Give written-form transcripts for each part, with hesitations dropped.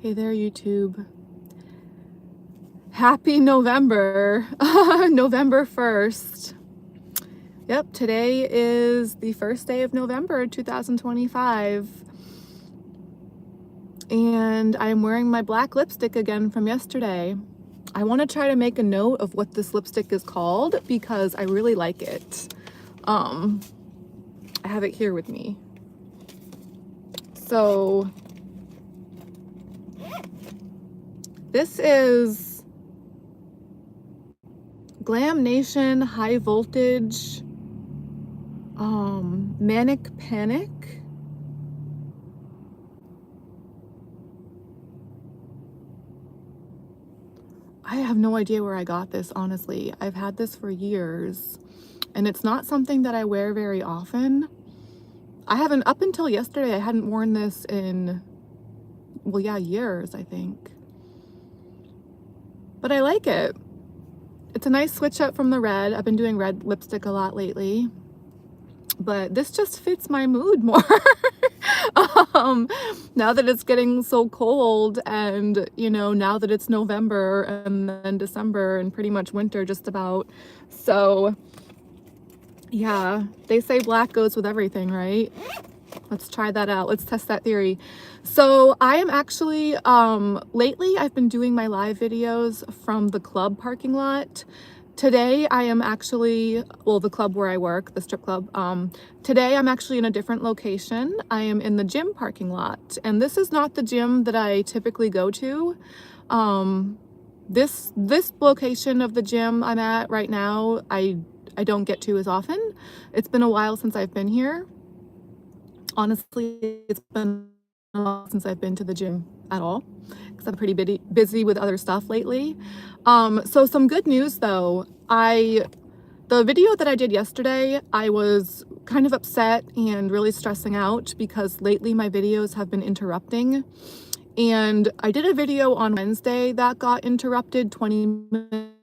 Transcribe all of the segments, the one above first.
Hey there, YouTube. Happy November, November 1st. Yep, today is the first day of November 2025. And I'm wearing my black lipstick again from yesterday. I want to try to make a note of what this lipstick is called because I really like it. I have it here with me. So this is Glam Nation High Voltage Manic Panic. I have no idea where I got this, honestly. I've had this for years, and it's not something that I wear very often. I haven't, up until yesterday, I hadn't worn this in, well, yeah, years, I think. But I like it. It's a nice switch up from the red. I've been doing red lipstick a lot lately, but this just fits my mood more. Now that it's getting so cold, and you know, now that it's November and then December and pretty much winter just about. So yeah, they say black goes with everything, right? Let's try that out. Let's test that theory. So I am actually, lately I've been doing my live videos from the club parking lot. Today I am actually, well, the club where I work, the strip club. Today I'm actually in a different location. I am in the gym parking lot, and this is not the gym that I typically go to. This location of the gym I'm at right now, I don't get to as often. It's been a while since I've been here. Honestly, it's been a while since I've been to the gym at all because I'm pretty busy with other stuff lately. So some good news though. The video that I did yesterday, I was kind of upset and really stressing out because lately my videos have been interrupting. And I did a video on Wednesday that got interrupted 20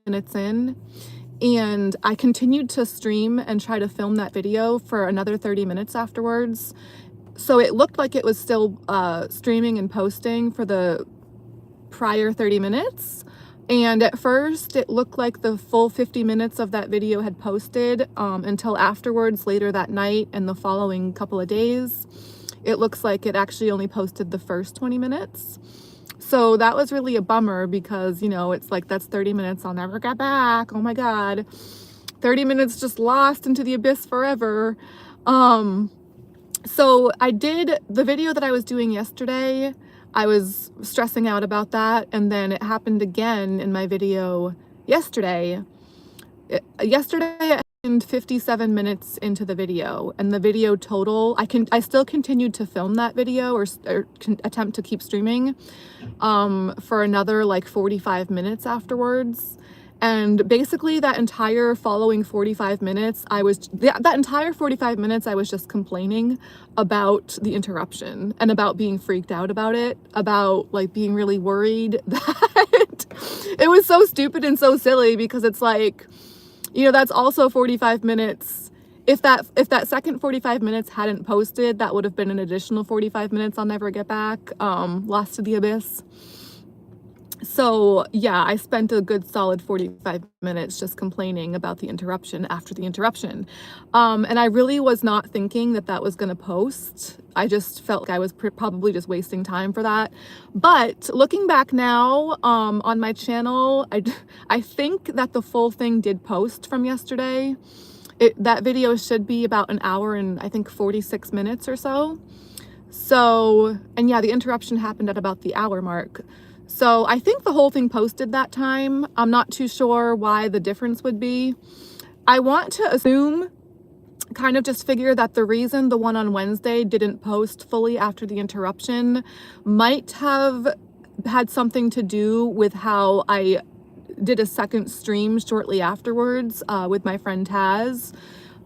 minutes in. And I continued to stream and try to film that video for another 30 minutes afterwards. So it looked like it was still streaming and posting for the prior 30 minutes. And at first it looked like the full 50 minutes of that video had posted until afterwards, later that night and the following couple of days. It looks like it actually only posted the first 20 minutes. So that was really a bummer because, you know, it's like, that's 30 minutes I'll never get back. Oh my God. 30 minutes just lost into the abyss forever. So I did the video that I was doing yesterday. I was stressing out about that. And then it happened again in my video yesterday. Yesterday I happened 57 minutes into the video, and the video total, I still continued to film that video or attempt to keep streaming for another like 45 minutes afterwards. And basically that entire following 45 minutes, that entire 45 minutes, I was just complaining about the interruption and about being freaked out about it, about like being really worried that it was so stupid and so silly because it's like, you know, that's also 45 minutes. If that second 45 minutes hadn't posted, that would have been an additional 45 minutes I'll never get back, lost to the abyss. So yeah, I spent a good solid 45 minutes just complaining about the interruption after the interruption. And I really was not thinking that that was going to post. I just felt like I was probably just wasting time for that. But looking back now on my channel, I think that the full thing did post from yesterday. That video should be about an hour and I think 46 minutes or so. So, and yeah, the interruption happened at about the hour mark. So I think the whole thing posted that time. I'm not too sure why the difference would be. I want to assume, kind of just figure that the reason the one on Wednesday didn't post fully after the interruption might have had something to do with how I did a second stream shortly afterwards with my friend Taz.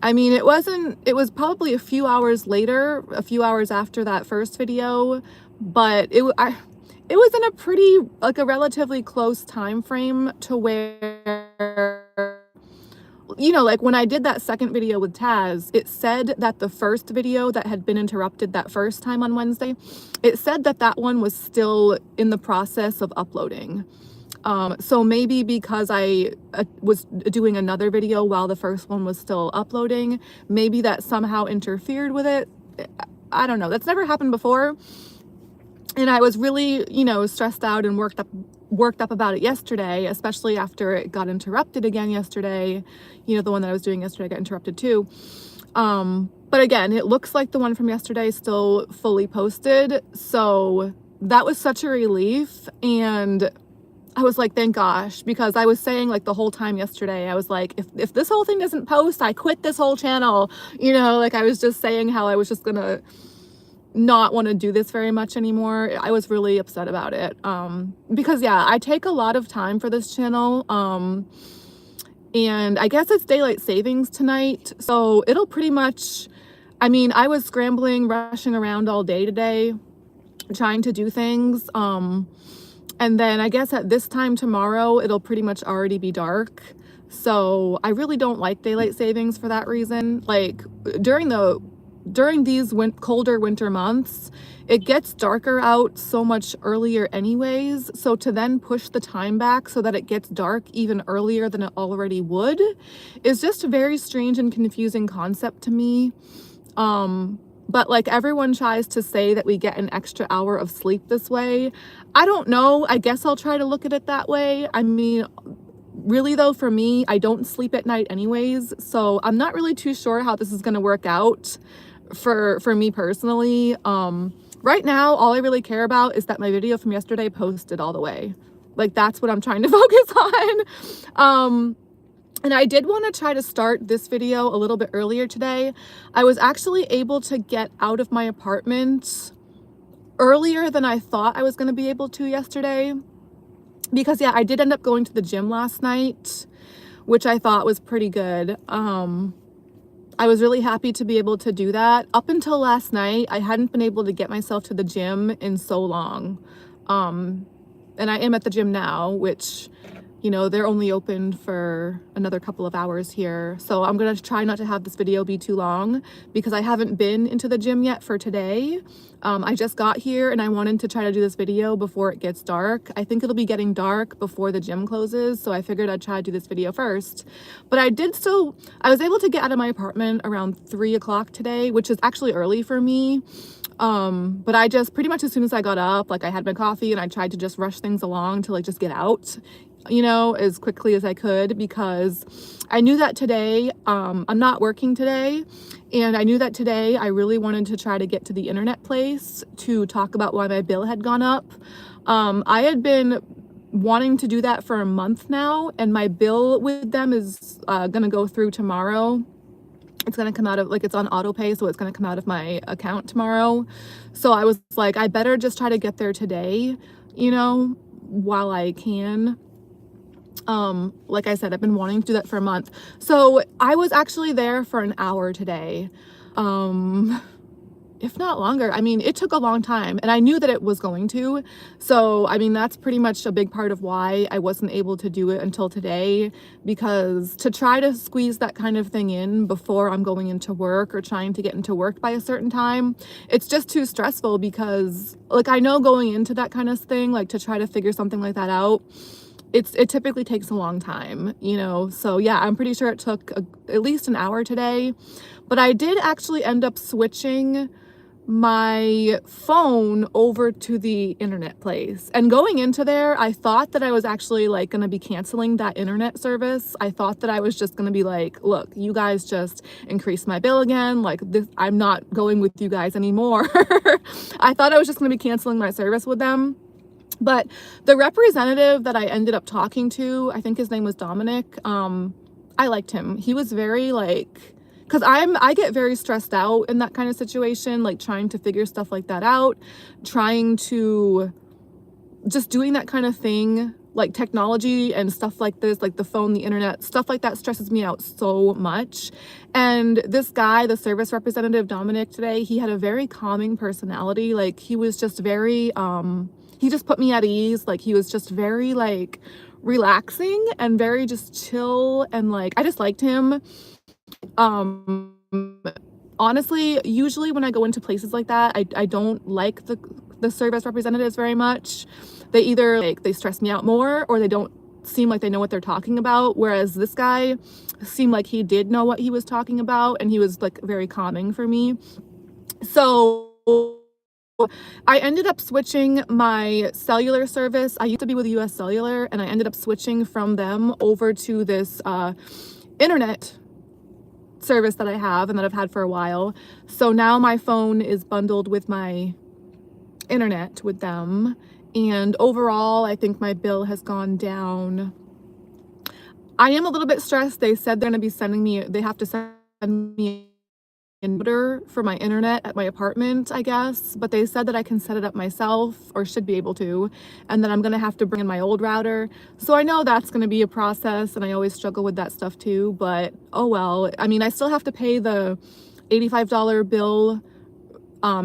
I mean, it was probably a few hours later, a few hours after that first video, but it was in a pretty, like a relatively close time frame to where, you know, like when I did that second video with Taz, it said that the first video that had been interrupted that first time on Wednesday, it said that that one was still in the process of uploading. So maybe because I was doing another video while the first one was still uploading, maybe that somehow interfered with it. I don't know. That's never happened before. And I was really, you know, stressed out and worked up about it yesterday, especially after it got interrupted again yesterday. You know, the one that I was doing yesterday got interrupted too. But again, it looks like the one from yesterday is still fully posted. So that was such a relief. And I was like, thank gosh, because I was saying like the whole time yesterday, I was like, if this whole thing doesn't post, I quit this whole channel. You know, like I was just saying how I was just gonna not want to do this very much anymore. I was really upset about it. Because yeah, I take a lot of time for this channel. And I guess it's daylight savings tonight. So it'll pretty much, I mean, I was scrambling, rushing around all day today, trying to do things. And then I guess at this time tomorrow, it'll pretty much already be dark. So I really don't like daylight savings for that reason. Like during these colder winter months, it gets darker out so much earlier anyways. So to then push the time back so that it gets dark even earlier than it already would is just a very strange and confusing concept to me. But like everyone tries to say that we get an extra hour of sleep this way. I don't know. I guess I'll try to look at it that way. I mean, really though, for me, I don't sleep at night anyways. So I'm not really too sure how this is going to work out for me personally. Right now, all I really care about is that my video from yesterday posted all the way. Like that's what I'm trying to focus on. And I did want to try to start this video a little bit earlier today. I was actually able to get out of my apartment earlier than I thought I was going to be able to yesterday. Because yeah, I did end up going to the gym last night, which I thought was pretty good. I was really happy to be able to do that. Up until last night, I hadn't been able to get myself to the gym in so long. And I am at the gym now, which, you know, they're only open for another couple of hours here. So I'm going to try not to have this video be too long because I haven't been into the gym yet for today. I just got here and I wanted to try to do this video before it gets dark. I think it'll be getting dark before the gym closes. So I figured I'd try to do this video first. But I was able to get out of my apartment around 3 o'clock today, which is actually early for me. But I just pretty much as soon as I got up, like I had my coffee and I tried to just rush things along to like just get out, you know, as quickly as I could, because I knew that today, I'm not working today. And I knew that today I really wanted to try to get to the internet place to talk about why my bill had gone up. I had been wanting to do that for a month now, and my bill with them is gonna go through tomorrow. It's gonna come out of, like, it's on auto pay, so it's gonna come out of my account tomorrow. So I was like, I better just try to get there today, you know, while I can. Like I said, I've been wanting to do that for a month. So I was actually there for an hour today. If not longer. I mean, it took a long time and I knew that it was going to. So, I mean, that's pretty much a big part of why I wasn't able to do it until today, because to try to squeeze that kind of thing in before I'm going into work or trying to get into work by a certain time, it's just too stressful because, like, I know going into that kind of thing, like to try to figure something like that out, it typically takes a long time, you know? So yeah, I'm pretty sure it took at least an hour today, but I did actually end up switching my phone over to the internet place. And going into there, I thought that I was actually like going to be canceling that internet service. I thought that I was just going to be like, look, you guys just increased my bill again. Like this, I'm not going with you guys anymore. I thought I was just going to be canceling my service with them. But the representative that I ended up talking to, I think his name was Dominic, I liked him. He was very like, because I get very stressed out in that kind of situation, like trying to figure stuff like that out, trying to just doing that kind of thing, like technology and stuff like this, like the phone, the internet, stuff like that stresses me out so much. And this guy, the service representative, Dominic, today, he had a very calming personality. Like he was just very, he just put me at ease. Like he was just very like relaxing and very just chill, and like I just liked him. Um Honestly, usually when I go into places like that, I don't like the service representatives very much. They either like they stress me out more, or they don't seem like they know what they're talking about, whereas this guy seemed like he did know what he was talking about, and he was like very calming for me. So I ended up switching my cellular service. I used to be with US Cellular, and I ended up switching from them over to this internet service that I have and that I've had for a while. So now my phone is bundled with my internet with them, and overall I think my bill has gone down. I am a little bit stressed. They said they're going to be sending me, they have to send me an order for my internet at my apartment, I guess, but they said that I can set it up myself, or should be able to, and then I'm going to have to bring in my old router. So I know that's going to be a process, and I always struggle with that stuff too, but oh well. I mean, I still have to pay the $85 bill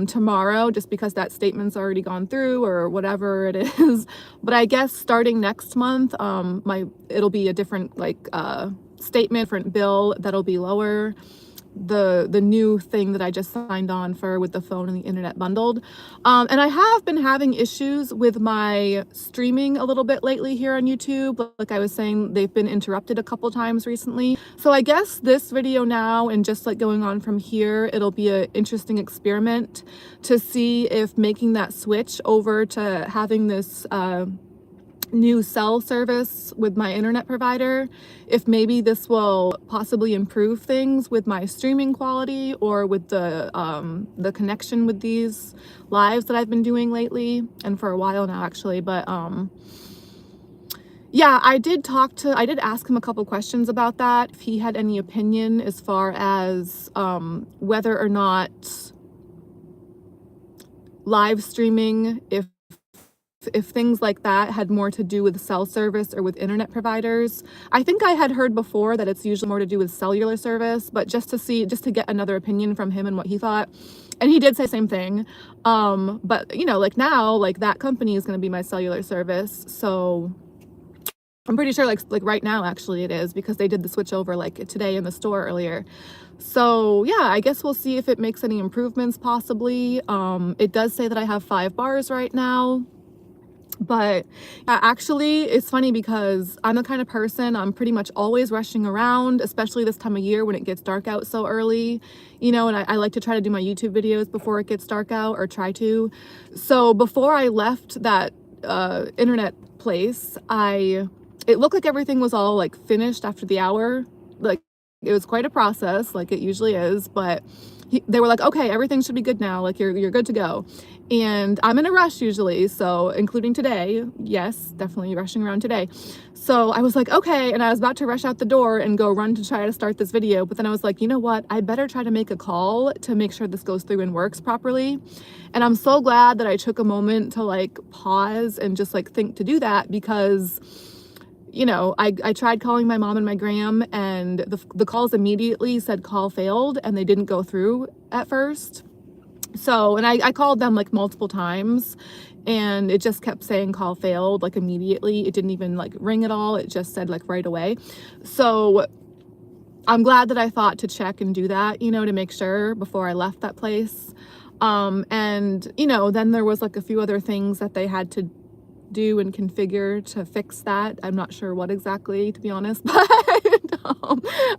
tomorrow, just because that statement's already gone through or whatever it is. But I guess starting next month, it'll be a different statement, different bill that'll be lower. The new thing that I just signed on for with the phone and the internet bundled. And I have been having issues with my streaming a little bit lately here on YouTube. Like I was saying, they've been interrupted a couple times recently. So I guess this video now, and just like going on from here, it'll be an interesting experiment to see if making that switch over to having this new cell service with my internet provider, if maybe this will possibly improve things with my streaming quality, or with the connection with these lives that I've been doing lately, and for a while now actually. But yeah, I did ask him a couple questions about that, if he had any opinion as far as whether or not live streaming, if things like that had more to do with cell service or with internet providers. I think I had heard before that it's usually more to do with cellular service, but just to get another opinion from him and what he thought. And he did say the same thing. But you know, like now, like that company is going to be my cellular service. So I'm pretty sure like right now actually it is, because they did the switch over like today in the store earlier. So yeah, I guess we'll see if it makes any improvements possibly. It does say that I have 5 bars right now. But actually, it's funny because I'm the kind of person, I'm pretty much always rushing around, especially this time of year when it gets dark out so early, you know, and I like to try to do my YouTube videos before it gets dark out, or try to. So before I left that internet place, it looked like everything was all like finished after the hour. Like it was quite a process, like it usually is, but they were like, okay, everything should be good now, like you're good to go. And I'm in a rush usually, so including today. Yes, definitely rushing around today. So I was like, okay, and I was about to rush out the door and go run to try to start this video, but then I was like, you know what, I better try to make a call to make sure this goes through and works properly. And I'm so glad that I took a moment to like pause and just like think to do that, because you know, I tried calling my mom and my gram, and the calls immediately said call failed, and they didn't go through at first. So, and I called them like multiple times, and it just kept saying call failed, like immediately. It didn't even like ring at all. It just said like right away. So I'm glad that I thought to check and do that, you know, to make sure before I left that place. And you know, then there was like a few other things that they had to do and configure to fix that. I'm not sure what exactly, to be honest, but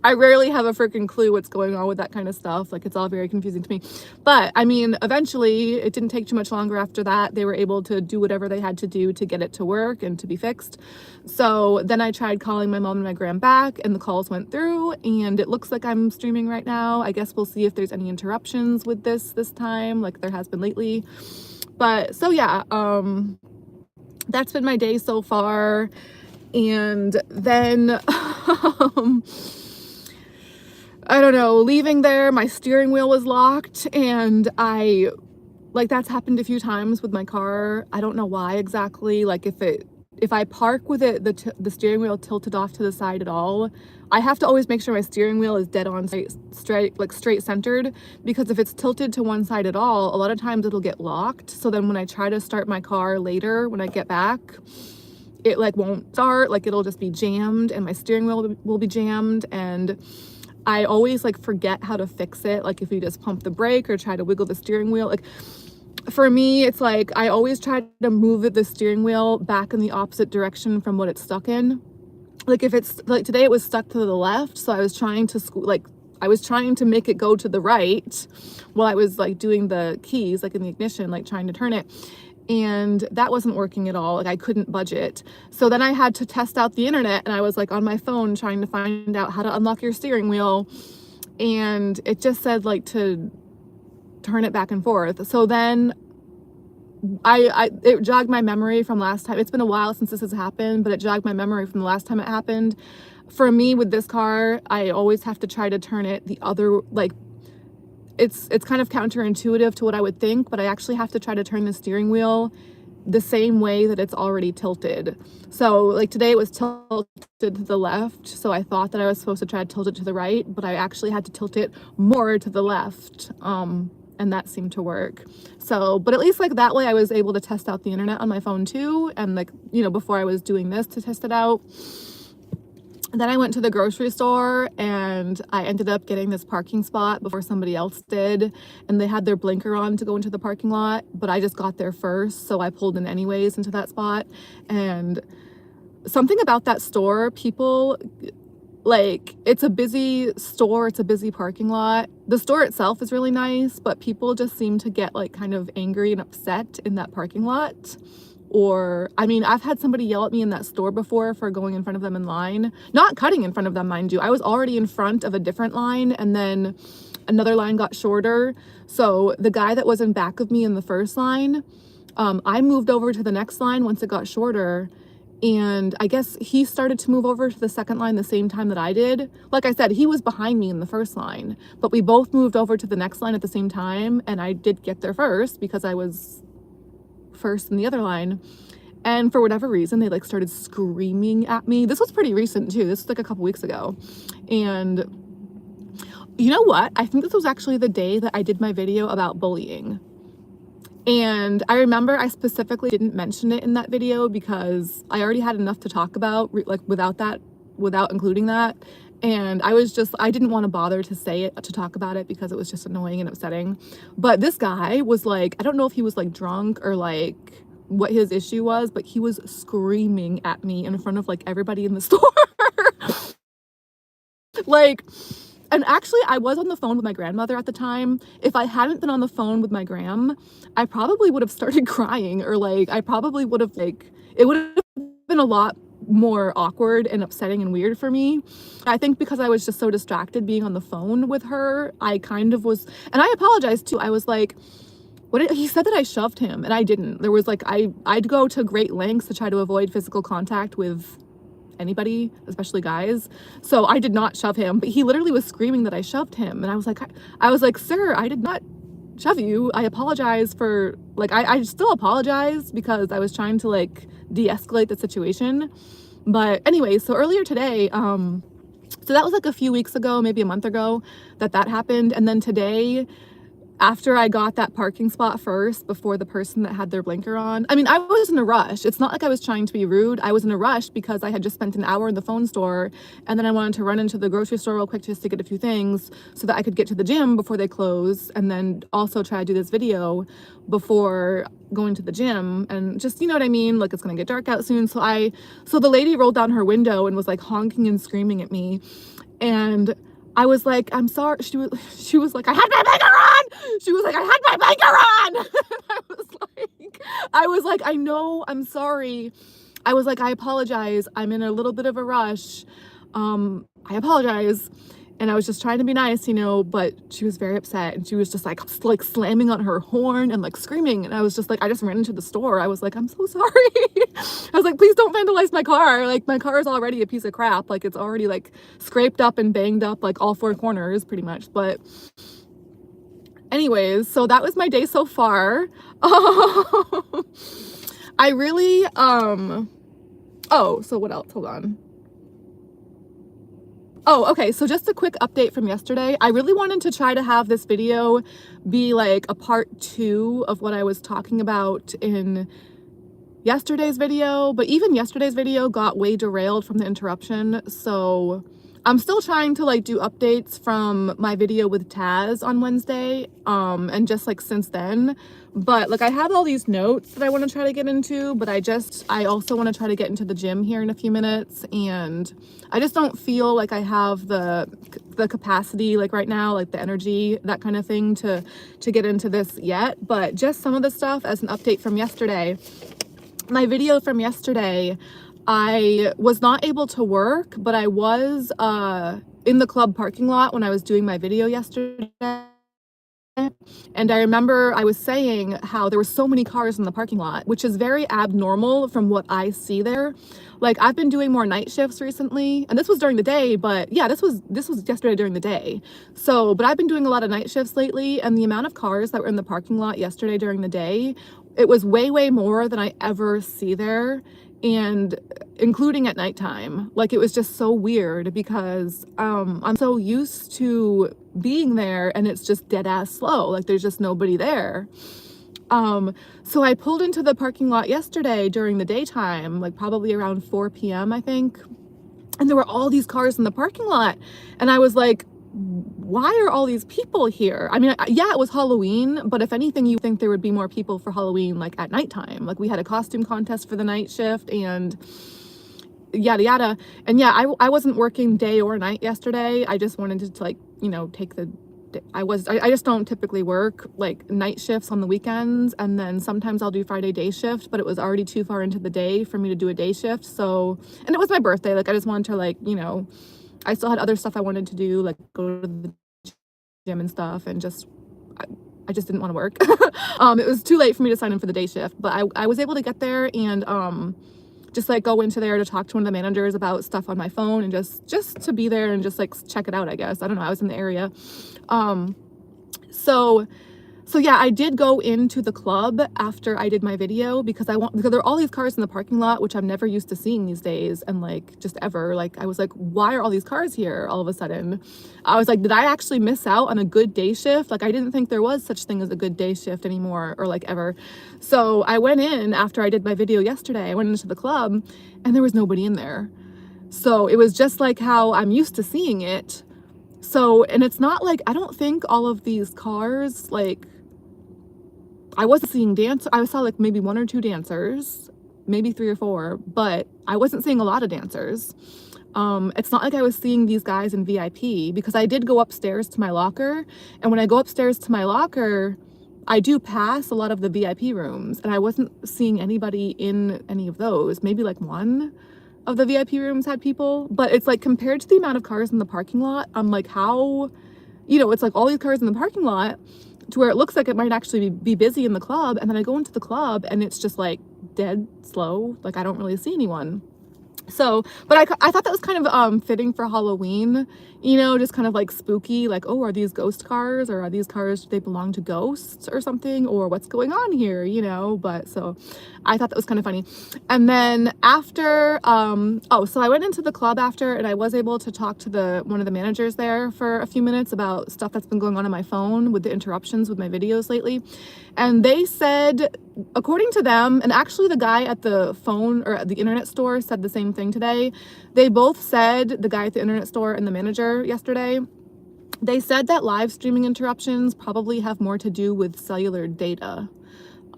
I rarely have a freaking clue what's going on with that kind of stuff. Like it's all very confusing to me. But I mean, eventually it didn't take too much longer after that. They were able to do whatever they had to do to get it to work and to be fixed. So then I tried calling my mom and my gram back, and the calls went through, and it looks like I'm streaming right now. I guess we'll see if there's any interruptions with this time, like there has been lately. But so yeah, that's been my day so far. And then I don't know, leaving there, my steering wheel was locked, and that's happened a few times with my car. I don't know why exactly. Like if I park with the steering wheel tilted off to the side at all, I have to always make sure my steering wheel is dead on straight centered, because if it's tilted to one side at all, a lot of times it'll get locked. So then when I try to start my car later, when I get back, it like won't start, like it'll just be jammed and my steering wheel will be jammed, and I always like forget how to fix it. Like if you just pump the brake or try to wiggle the steering wheel, like for me it's like I always try to move the steering wheel back in the opposite direction from what it's stuck in. Like if it's like today it was stuck to the left, so I was trying to make it go to the right while I was like doing the keys, like in the ignition, like trying to turn it, and that wasn't working at all. Like I couldn't budge it. So then I had to test out the internet, and I was like on my phone trying to find out how to unlock your steering wheel, and it just said like to turn it back and forth. So then it jogged my memory from last time. It's been a while since this has happened, but it jogged my memory from the last time it happened. For me with this car, I always have to try to turn it the other, like it's kind of counterintuitive to what I would think, but I actually have to try to turn the steering wheel the same way that it's already tilted. So like today it was tilted to the left, so I thought that I was supposed to try to tilt it to the right, but I actually had to tilt it more to the left, and that seemed to work. So, but at least like that way I was able to test out the internet on my phone too, and like, you know, before I was doing this to test it out. Then I went to the grocery store and I ended up getting this parking spot before somebody else did, and they had their blinker on to go into the parking lot, but I just got there first, so I pulled in anyways into that spot. And something about that store, people, like, it's a busy store, it's a busy parking lot. The store itself is really nice, but people just seem to get like kind of angry and upset in that parking lot. Or, I mean, I've had somebody yell at me in that store before for going in front of them in line. Not cutting in front of them, mind you. I was already in front of a different line, and then another line got shorter. So the guy that was in back of me in the first line, I moved over to the next line once it got shorter. And I guess he started to move over to the second line the same time that I did. Like I said, he was behind me in the first line, but we both moved over to the next line at the same time. And I did get there first because I was first in the other line, and for whatever reason they like started screaming at me. This was pretty recent too. This was like a couple weeks ago. And you know what, I think this was actually the day that I did my video about bullying, and I remember I specifically didn't mention it in that video because I already had enough to talk about like without including that. And I didn't want to bother to say it, to talk about it, because it was just annoying and upsetting. But this guy was like, I don't know if he was like drunk or like what his issue was, but he was screaming at me in front of like everybody in the store. Like, and actually I was on the phone with my grandmother at the time. If I hadn't been on the phone with my gram, I probably would have started crying, or like I probably would have like, it would have been a lot more awkward and upsetting and weird for me. I think because I was just so distracted being on the phone with her, I kind of was, and I apologized too. I was like, he said that I shoved him, and I didn't. There was like, I'd go to great lengths to try to avoid physical contact with anybody, especially guys. So I did not shove him, but he literally was screaming that I shoved him. And I was like, sir, I did not shove you. I apologize for, like, I still apologize because I was trying to like de-escalate the situation. But anyway, so earlier today, so that was like a few weeks ago, maybe a month ago that happened. And then today, after I got that parking spot first before the person that had their blinker on, I mean, I was in a rush. It's not like I was trying to be rude. I was in a rush because I had just spent an hour in the phone store, and then I wanted to run into the grocery store real quick just to get a few things so that I could get to the gym before they close, and then also try to do this video before going to the gym. And just, you know what I mean? Like, it's gonna get dark out soon. So the lady rolled down her window and was like honking and screaming at me. And I was like, I'm sorry. She was like, I had my blinker on. She was like, I had my blinker on. I was like, I know, I'm sorry. I was like, I apologize. I'm in a little bit of a rush. I apologize. And I was just trying to be nice, you know, but she was very upset, and she was just like slamming on her horn and like screaming. And I was just like, I just ran into the store. I was like, I'm so sorry. I was like, please don't vandalize my car. Like, my car is already a piece of crap. Like, it's already like scraped up and banged up, like all four corners pretty much. But anyways, so that was my day so far. I really, oh, so what else? Hold on. Oh, okay, so just a quick update from yesterday. I really wanted to try to have this video be like a part 2 of what I was talking about in yesterday's video, but even yesterday's video got way derailed from the interruption. So I'm still trying to like do updates from my video with Taz on Wednesday, and just like since then. But like I have all these notes that I want to try to get into, but I also want to try to get into the gym here in a few minutes, and I just don't feel like I have the capacity like right now, like the energy, that kind of thing to get into this yet. But just some of the stuff as an update from yesterday. My video from yesterday, I was not able to work, but I was in the club parking lot when I was doing my video yesterday. And I remember I was saying how there were so many cars in the parking lot, which is very abnormal from what I see there. Like I've been doing more night shifts recently, and this was during the day, but yeah, this was yesterday during the day. So, but I've been doing a lot of night shifts lately, and the amount of cars that were in the parking lot yesterday during the day, it was way more than I ever see there, and including at nighttime. Like it was just so weird because I'm so used to being there and it's just dead ass slow, like there's just nobody there. So I pulled into the parking lot yesterday during the daytime, like probably around 4 p.m. I think, and there were all these cars in the parking lot, and I was like, why are all these people here? I mean, yeah, it was Halloween, but if anything, you think there would be more people for Halloween, like at nighttime. Like we had a costume contest for the night shift and yada yada. And yeah, I wasn't working day or night yesterday. I just wanted to like, you know, take the, I just don't typically work like night shifts on the weekends, and then sometimes I'll do Friday day shift, but it was already too far into the day for me to do a day shift. So, and it was my birthday, like I just wanted to like, you know, I still had other stuff I wanted to do, like go to the gym and stuff, and just I just didn't want to work. It was too late for me to sign in for the day shift, but I was able to get there and just like go into there to talk to one of the managers about stuff on my phone, and just to be there and just like check it out, I guess. I don't know, I was in the area. So yeah, I did go into the club after I did my video because there are all these cars in the parking lot, which I'm never used to seeing these days, and like just ever. Like I was like, why are all these cars here all of a sudden? I was like, did I actually miss out on a good day shift? Like I didn't think there was such thing as a good day shift anymore, or like ever. So I went in after I did my video yesterday. I went into the club and there was nobody in there. So it was just like how I'm used to seeing it. So, and it's not like, I don't think all of these cars, like, I wasn't seeing I saw like maybe 1 or 2 dancers, maybe 3 or 4, but I wasn't seeing a lot of dancers. It's not like I was seeing these guys in VIP, because I did go upstairs to my locker, and when I go upstairs to my locker, I do pass a lot of the VIP rooms, and I wasn't seeing anybody in any of those. Maybe like 1 of the VIP rooms had people, but it's like compared to the amount of cars in the parking lot, I'm like, how, you know, it's like all these cars in the parking lot to where it looks like it might actually be busy in the club, and then I go into the club and it's just like dead slow, like I don't really see anyone. So, but I thought that was kind of fitting for Halloween, you know, just kind of like spooky, like, oh, are these ghost cars, or are these cars, do they belong to ghosts or something, or what's going on here, you know? But so I thought that was kind of funny. And then after, so I went into the club after, and I was able to talk to one of the managers there for a few minutes about stuff that's been going on my phone with the interruptions with my videos lately. And they said, according to them, and actually the guy at the phone or at the internet store said the same thing today. They both said, the guy at the internet store and the manager yesterday, they said that live streaming interruptions probably have more to do with cellular data.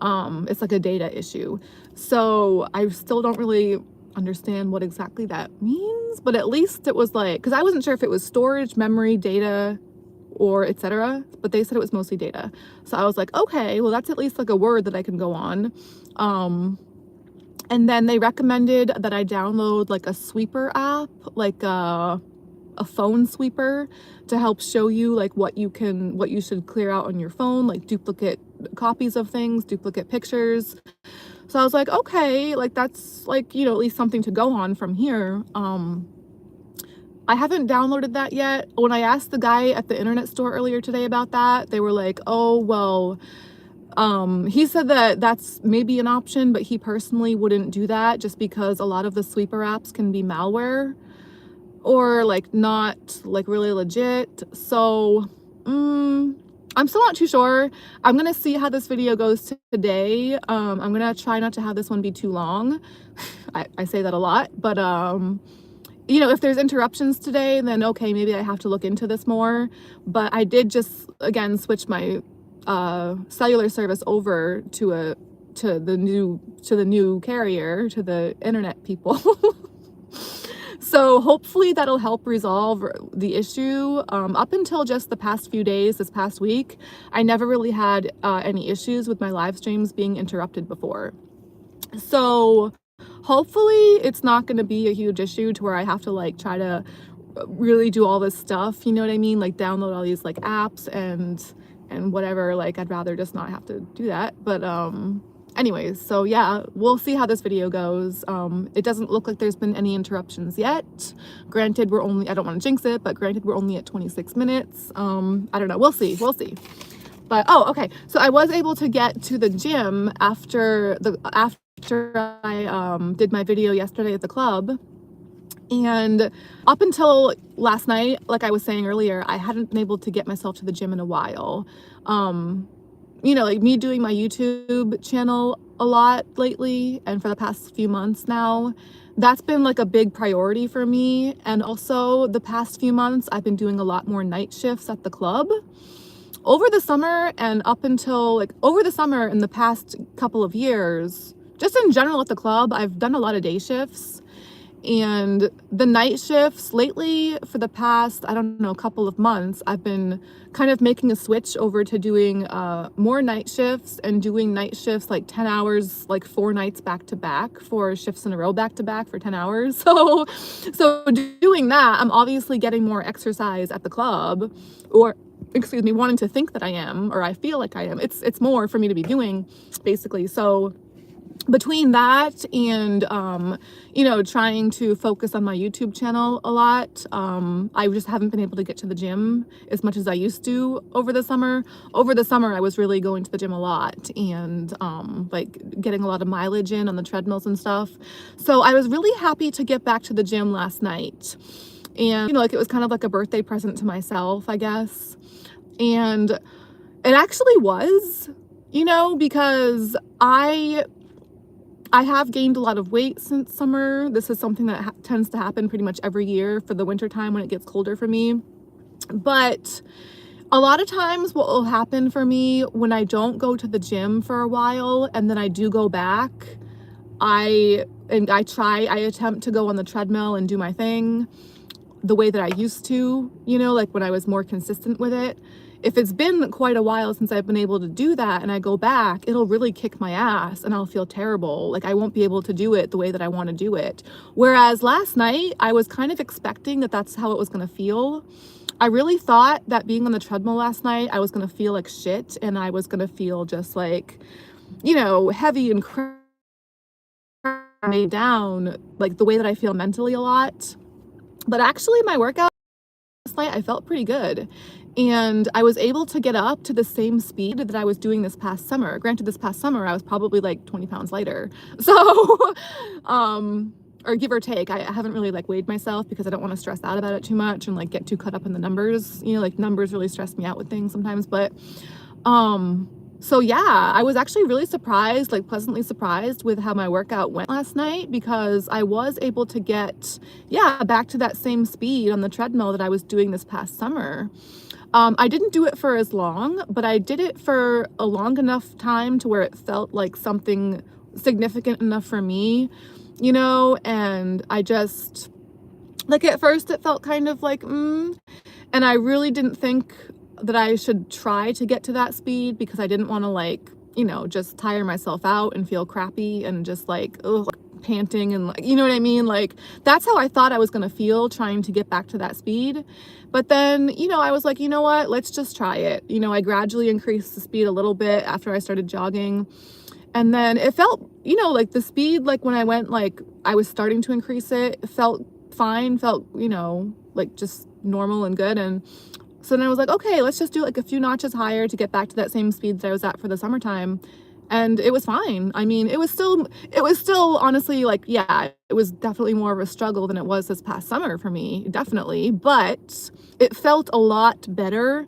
It's like a data issue. So I still don't really understand what exactly that means, but at least it was like, because I wasn't sure if it was storage, memory, data, or etc., but they said it was mostly data. So I was like, okay, well that's at least like a word that I can go on. And then they recommended that I download like a sweeper app, like a phone sweeper, to help show you like what you should clear out on your phone, like duplicate copies of things, duplicate pictures. So I was like, okay, like that's like, you know, at least something to go on from here. I haven't downloaded that yet. When I asked the guy at the internet store earlier today about that, they were like, oh, well, he said that that's maybe an option, but he personally wouldn't do that just because a lot of the sweeper apps can be malware or like not like really legit. So, I'm still not too sure. I'm gonna see how this video goes today. I'm gonna try not to have this one be too long. I say that a lot, but you know, if there's interruptions today, then okay, maybe I have to look into this more. But I did just again switch my cellular service over to the new carrier, to the internet people. So hopefully that'll help resolve the issue. Up until just the past few days, this past week, I never really had any issues with my live streams being interrupted before. So hopefully it's not going to be a huge issue to where I have to like try to really do all this stuff, you know what I mean? Like download all these like apps and whatever. Like I'd rather just not have to do that. But anyways, so yeah, we'll see how this video goes. It doesn't look like there's been any interruptions yet. Granted, we're only, I don't want to jinx it, but granted, we're only at 26 minutes. I don't know. We'll see. But, oh, okay. So I was able to get to the gym after I did my video yesterday at the club. And up until last night, like I was saying earlier, I hadn't been able to get myself to the gym in a while. You know, like me doing my YouTube channel a lot lately and for the past few months now, that's been like a big priority for me. And also the past few months, I've been doing a lot more night shifts at the club. Over the summer and up until like over the summer in the past couple of years, just in general at the club, I've done a lot of day shifts. And the night shifts lately, for the past, I don't know, couple of months, I've been kind of making a switch over to doing more night shifts and doing night shifts like 10 hours, like 4 nights back to back, 4 shifts in a row back to back for 10 hours. So doing that, I'm obviously getting more exercise at the club, or excuse me, wanting to think that I am, or I feel like I am. It's more for me to be doing, basically. So between that and you know, trying to focus on my YouTube channel a lot, I just haven't been able to get to the gym as much as I used to over the summer. Over the summer I was really going to the gym a lot and like getting a lot of mileage in on the treadmills and stuff. So I was really happy to get back to the gym last night, and you know, like it was kind of like a birthday present to myself, I guess. And it actually was, you know, because I have gained a lot of weight since summer. This is something that tends to happen pretty much every year for the winter time when it gets colder for me. But a lot of times what will happen for me when I don't go to the gym for a while and then I do go back, I attempt to go on the treadmill and do my thing the way that I used to, you know, like when I was more consistent with it. If it's been quite a while since I've been able to do that and I go back, it'll really kick my ass and I'll feel terrible. Like I won't be able to do it the way that I want to do it. Whereas last night, I was kind of expecting that that's how it was going to feel. I really thought that being on the treadmill last night, I was going to feel like shit and I was going to feel just like, you know, heavy and made down, like the way that I feel mentally a lot. But actually my workout last night, I felt pretty good. And I was able to get up to the same speed that I was doing this past summer. Granted, this past summer, I was probably like 20 pounds lighter. So, or give or take, I haven't really like weighed myself because I don't want to stress out about it too much and like get too caught up in the numbers. You know, like numbers really stress me out with things sometimes. But, so yeah, I was actually really surprised, like pleasantly surprised with how my workout went last night, because I was able to get, yeah, back to that same speed on the treadmill that I was doing this past summer. I didn't do it for as long, but I did it for a long enough time to where it felt like something significant enough for me, you know, and I just, like at first it felt kind of like, and I really didn't think that I should try to get to that speed because I didn't want to like, you know, just tire myself out and feel crappy and just like, ugh, panting and like, you know what I mean? Like that's how I thought I was going to feel trying to get back to that speed. But then, you know, I was like, you know what, let's just try it. You know, I gradually increased the speed a little bit after I started jogging. And then it felt, you know, like the speed, like when I went, like I was starting to increase it, felt fine, felt, you know, like just normal and good. And so then I was like, okay, let's just do like a few notches higher to get back to that same speed that I was at for the summertime. And it was fine. I mean, it was still honestly, like, yeah, it was definitely more of a struggle than it was this past summer for me, definitely. But it felt a lot better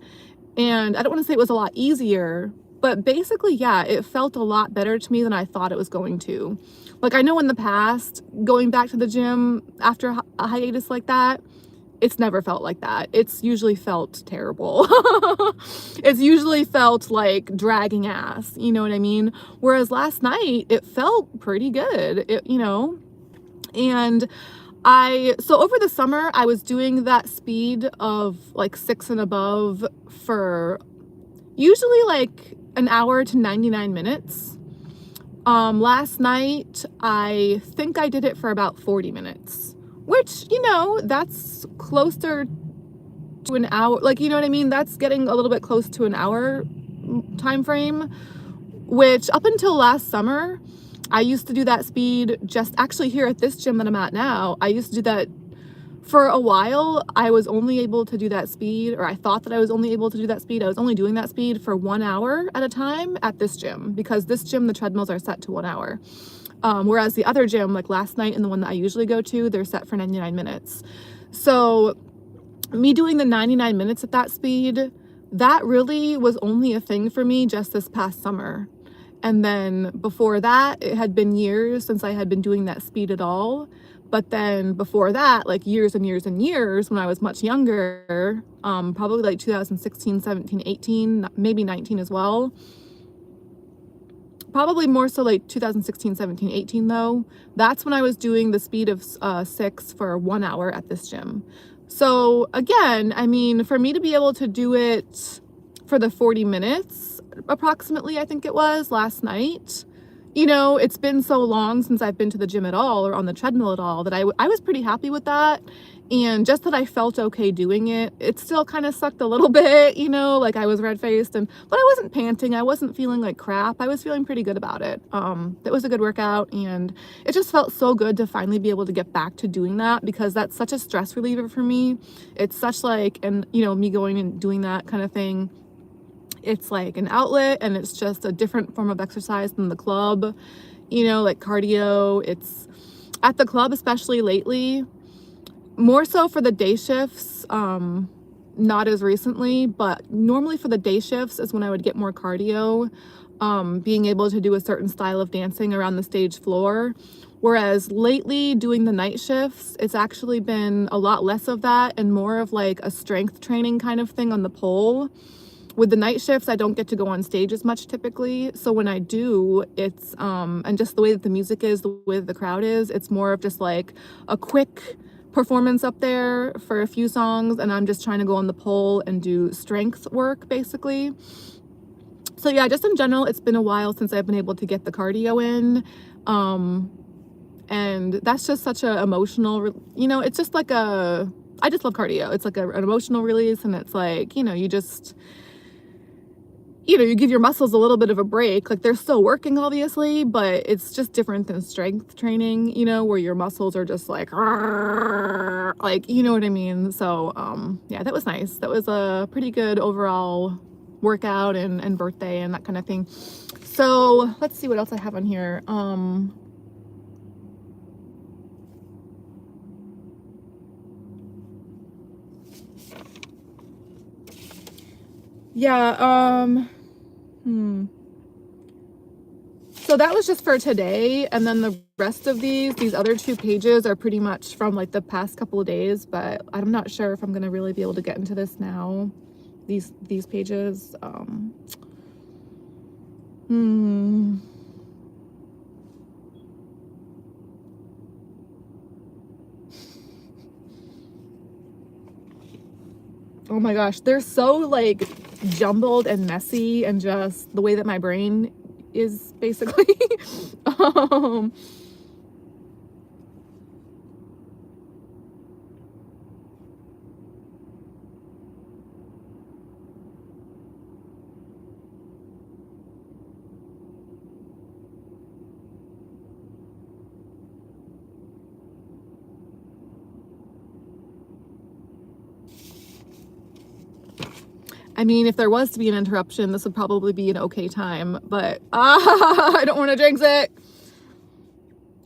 And I don't want to say it was a lot easier, but basically, yeah, it felt a lot better to me than I thought it was going to. Like, I know in the past, going back to the gym after a hiatus like that, it's never felt like that. It's usually felt terrible. It's usually felt like dragging ass, you know what I mean? Whereas last night, it felt pretty good, and so over the summer, I was doing that speed of like 6 and above for usually like an hour to 99 minutes. Last night, I think I did it for about 40 minutes, which, that's closer to an hour. Like, you know what I mean? That's getting a little bit close to an hour time frame, which up until last summer, I used to do that speed just actually here at this gym that I'm at now. I used to do that for a while. I was only able to do that speed, or I thought that I was only able to do that speed. I was only doing that speed for 1 hour at a time at this gym, because this gym, the treadmills are set to 1 hour. Whereas the other gym, like last night and the one that I usually go to, they're set for 99 minutes. So me doing the 99 minutes at that speed, that really was only a thing for me just this past summer. And then before that, it had been years since I had been doing that speed at all. But then before that, like years and years and years, when I was much younger, probably like 2016, 17, 18, maybe 19 as well. Probably more so like 2016, 17, 18 though. That's when I was doing the speed of 6 for 1 hour at this gym. So again, I mean, for me to be able to do it for the 40 minutes, approximately, I think it was last night, it's been so long since I've been to the gym at all or on the treadmill at all that I was pretty happy with that. And just that I felt okay doing it, it still kind of sucked a little bit, like I was red-faced, but I wasn't panting. I wasn't feeling like crap. I was feeling pretty good about it. It was a good workout, and it just felt so good to finally be able to get back to doing that, because that's such a stress reliever for me. It's such like, and me going and doing that kind of thing, it's like an outlet, and it's just a different form of exercise than the club, like cardio. It's at the club, especially lately, more so for the day shifts, not as recently, but normally for the day shifts is when I would get more cardio, being able to do a certain style of dancing around the stage floor. Whereas lately, doing the night shifts, it's actually been a lot less of that and more of like a strength training kind of thing on the pole. With the night shifts, I don't get to go on stage as much typically. So when I do, it's, and just the way that the music is, the way that the crowd is, it's more of just like a quick performance up there for a few songs. And I'm just trying to go on the pole and do strength work, basically. So yeah, just in general, it's been a while since I've been able to get the cardio in. And that's just such a emotional, it's just like I just love cardio. It's like an emotional release, and it's like, you just, you give your muscles a little bit of a break. Like, they're still working, obviously, but it's just different than strength training, where your muscles are just like, you know what I mean? So, yeah, that was nice. That was a pretty good overall workout and birthday and that kind of thing. So let's see what else I have on here. Yeah, so that was just for today, and then the rest of these other 2 pages are pretty much from like the past couple of days, but I'm not sure if I'm gonna really be able to get into this now, these pages. Oh my gosh, they're so like jumbled and messy, and just the way that my brain is basically. um I mean, if there was to be an interruption, this would probably be an okay time, but I don't want to jinx it.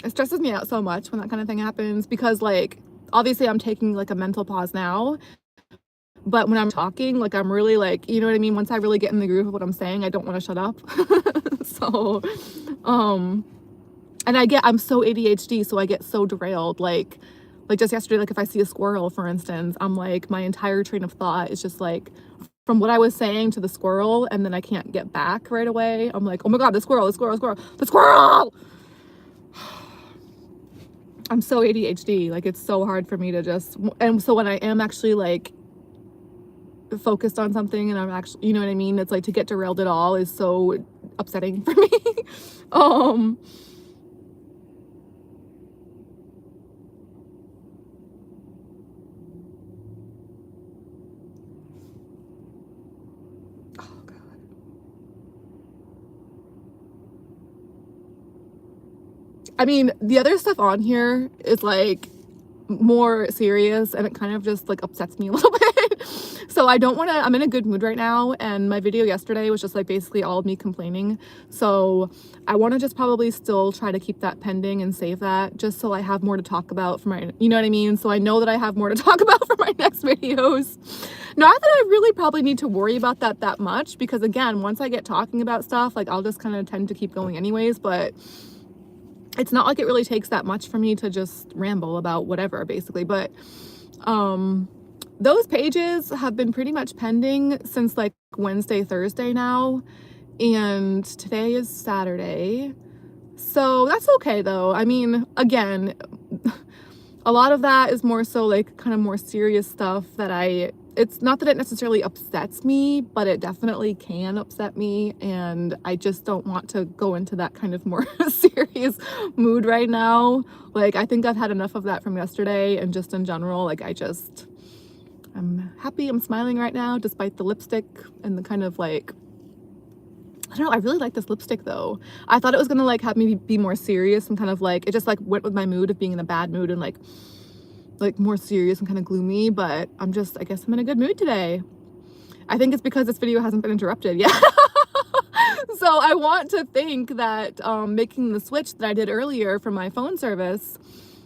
It stresses me out so much when that kind of thing happens, because like, obviously I'm taking like a mental pause now, but when I'm talking, like, I'm really, like, you know what I mean? Once I really get in the groove of what I'm saying, I don't want to shut up. So, um, and I'm so ADHD, so I get so derailed. Like just yesterday, like if I see a squirrel, for instance, I'm like, my entire train of thought is just like from what I was saying to the squirrel, and then I can't get back right away. I'm like, oh my God, the squirrel, the squirrel, the squirrel, the squirrel! I'm so ADHD, like it's so hard for me to just, and so when I am actually like focused on something and I'm actually, you know what I mean? It's like to get derailed at all is so upsetting for me. um, oh God. I mean, the other stuff on here is like more serious and it kind of just like upsets me a little bit. So I don't want to, I'm in a good mood right now, and my video yesterday was just like basically all of me complaining. So I want to just probably still try to keep that pending and save that just so I have more to talk about for my, you know what I mean? So I know that I have more to talk about for my next videos. Not that I really probably need to worry about that much, because again, once I get talking about stuff, like I'll just kind of tend to keep going anyways, but it's not like it really takes that much for me to just ramble about whatever, basically. But those pages have been pretty much pending since like Wednesday, Thursday now, and today is Saturday. So that's okay though. I mean, again, a lot of that is more so like kind of more serious stuff that it's not that it necessarily upsets me, but it definitely can upset me, and I just don't want to go into that kind of more serious mood right now. Like I think I've had enough of that from yesterday, and just in general, like I'm happy, I'm smiling right now despite the lipstick and the kind of like, I don't know, I really like this lipstick though. I thought it was gonna like have me be more serious and kind of like, it just like went with my mood of being in a bad mood and like more serious and kind of gloomy, but I guess I'm in a good mood today. I think it's because this video hasn't been interrupted yet. So I want to think that making the switch that I did earlier from my phone service,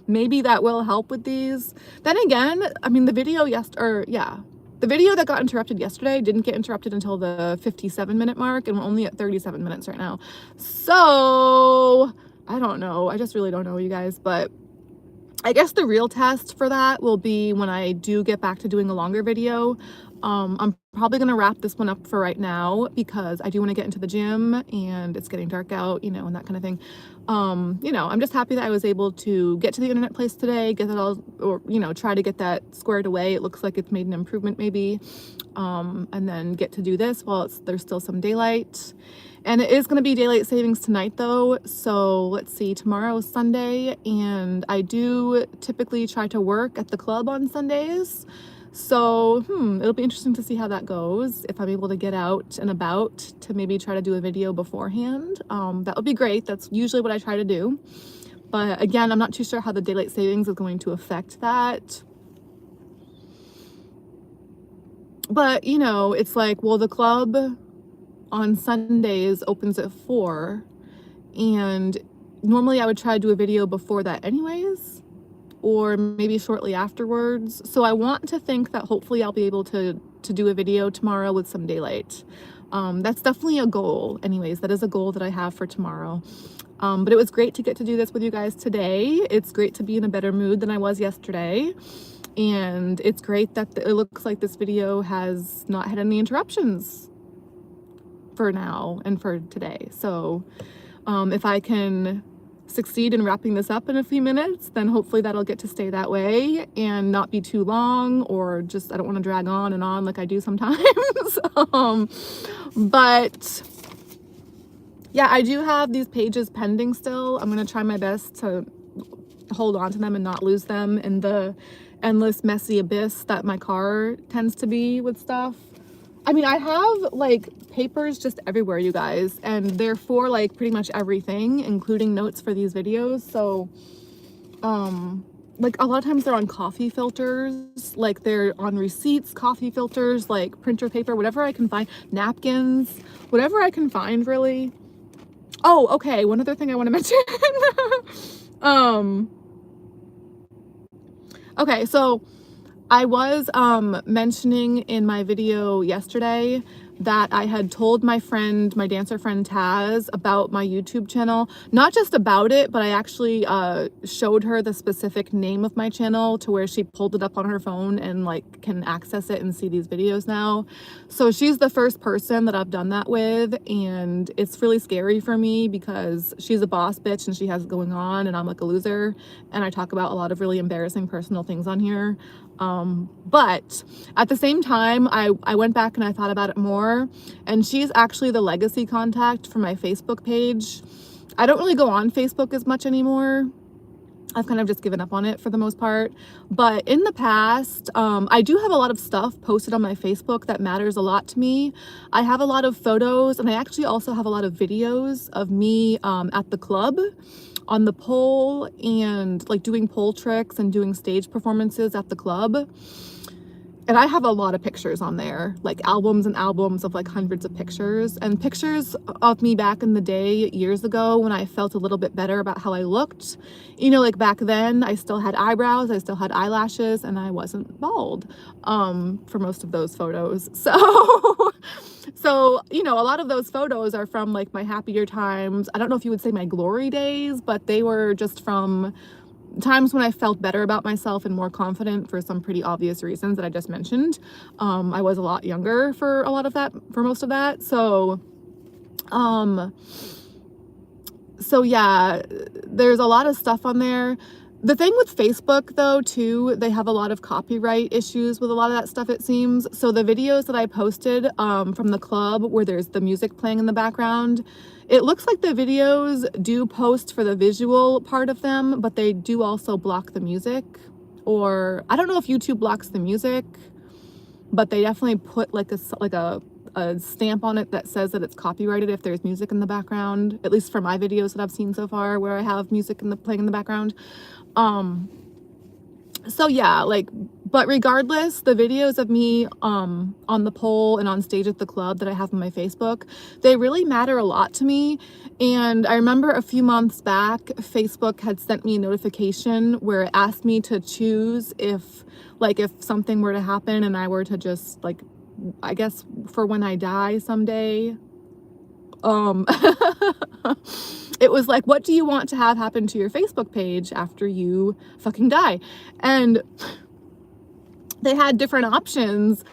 maybe that will help with these. Then again, I mean, the video that got interrupted yesterday didn't get interrupted until the 57-minute mark, and we're only at 37 minutes right now. So I don't know. I just really don't know, you guys, but I guess the real test for that will be when I do get back to doing a longer video. I'm probably gonna wrap this one up for right now because I do want to get into the gym and it's getting dark out, you know, and that kind of thing. You know, I'm just happy that I was able to get to the internet place today, get it all, or, you know, try to get that squared away. It looks like it's made an improvement maybe. And then get to do this while there's still some daylight. And it is going to be daylight savings tonight though, so let's see, tomorrow is Sunday, and I do typically try to work at the club on Sundays, so it'll be interesting to see how that goes, if I'm able to get out and about to maybe try to do a video beforehand. That would be great. That's usually what I try to do, but again, I'm not too sure how the daylight savings is going to affect that. But you know, it's like, well, the club on Sundays opens at 4, and normally I would try to do a video before that anyways, or maybe shortly afterwards. So I want to think that hopefully I'll be able to do a video tomorrow with some daylight. That's definitely a goal anyways. That is a goal that I have for tomorrow. But it was great to get to do this with you guys today. It's great to be in a better mood than I was yesterday. And it's great that it looks like this video has not had any interruptions for now and for today. So if I can succeed in wrapping this up in a few minutes, then hopefully that'll get to stay that way and not be too long, or just, I don't want to drag on and on like I do sometimes. But yeah, I do have these pages pending still. I'm going to try my best to hold on to them and not lose them in the endless messy abyss that my car tends to be with stuff. I mean, I have like papers just everywhere, you guys, and they're for like pretty much everything, including notes for these videos. So like a lot of times they're on coffee filters, like they're on receipts, coffee filters, like printer paper, whatever I can find, napkins, whatever I can find, really. Oh, okay, one other thing I want to mention. Okay, so I was mentioning in my video yesterday that I had told my friend, my dancer friend Taz, about my YouTube channel. Not just about it, but I actually showed her the specific name of my channel to where she pulled it up on her phone and like can access it and see these videos now. So she's the first person that I've done that with, and it's really scary for me because she's a boss bitch and she has it going on, and I'm like a loser, and I talk about a lot of really embarrassing personal things on here. But at the same time, I went back and I thought about it more, and she's actually the legacy contact for my Facebook page. I don't really go on Facebook as much anymore. I've kind of just given up on it for the most part. But in the past, I do have a lot of stuff posted on my Facebook that matters a lot to me. I have a lot of photos, and I actually also have a lot of videos of me at the club on the pole, and like doing pole tricks and doing stage performances at the club. And I have a lot of pictures on there, like albums and albums of like hundreds of pictures, and pictures of me back in the day years ago when I felt a little bit better about how I looked. You know, like back then I still had eyebrows, I still had eyelashes, and I wasn't bald for most of those photos. So, you know, a lot of those photos are from like my happier times. I don't know if you would say my glory days, but they were just from times when I felt better about myself and more confident for some pretty obvious reasons that I just mentioned. I was a lot younger for most of that. So yeah, there's a lot of stuff on there. The thing with Facebook though too, they have a lot of copyright issues with a lot of that stuff, it seems. So the videos that I posted from the club where there's the music playing in the background, it looks like the videos do post for the visual part of them, but they do also block the music. Or I don't know if YouTube blocks the music, but they definitely put like a stamp on it that says that it's copyrighted if there's music in the background, at least for my videos that I've seen so far where I have music playing in the background. So yeah, like, but regardless, the videos of me on the pole and on stage at the club that I have on my Facebook, they really matter a lot to me. And I remember a few months back, Facebook had sent me a notification where it asked me to choose if something were to happen and I were to just like, I guess for when I die someday, it was like, what do you want to have happen to your Facebook page after you fucking die? And they had different options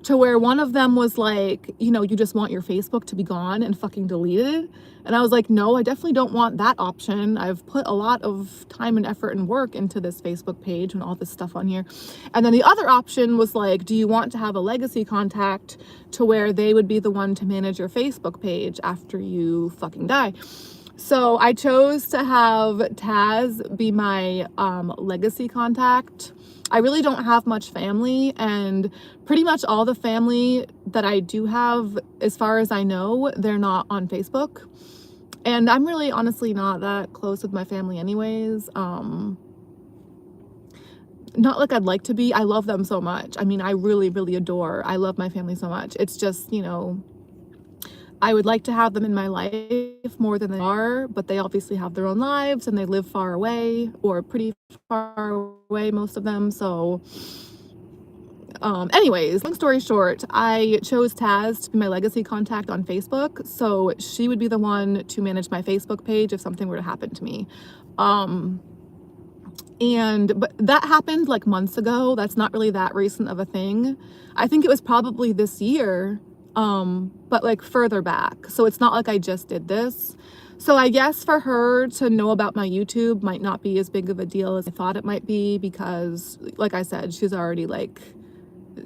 to where one of them was like, you know, you just want your Facebook to be gone and fucking deleted. And I was like, no, I definitely don't want that option. I've put a lot of time and effort and work into this Facebook page and all this stuff on here. And then the other option was like, do you want to have a legacy contact to where they would be the one to manage your Facebook page after you fucking die? So I chose to have Taz be my legacy contact. I really don't have much family, and pretty much all the family that I do have, as far as I know, they're not on Facebook. And I'm really honestly not that close with my family anyways. Not like I'd like to be. I love them so much. I mean, I really, really I love my family so much. It's just, you know, I would like to have them in my life more than they are, but they obviously have their own lives and they live far away, or pretty far away, most of them. So anyways, long story short, I chose Taz to be my legacy contact on Facebook. So she would be the one to manage my Facebook page if something were to happen to me. But that happened like months ago. That's not really that recent of a thing. I think it was probably this year. But like further back. So it's not like I just did this. So I guess for her to know about my YouTube might not be as big of a deal as I thought it might be, because like I said, she's already like,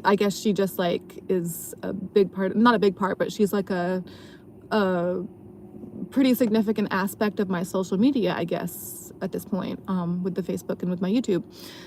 I guess she just like is a big part, not a big part, but she's like a pretty significant aspect of my social media, I guess, at this point, with the Facebook and with my YouTube.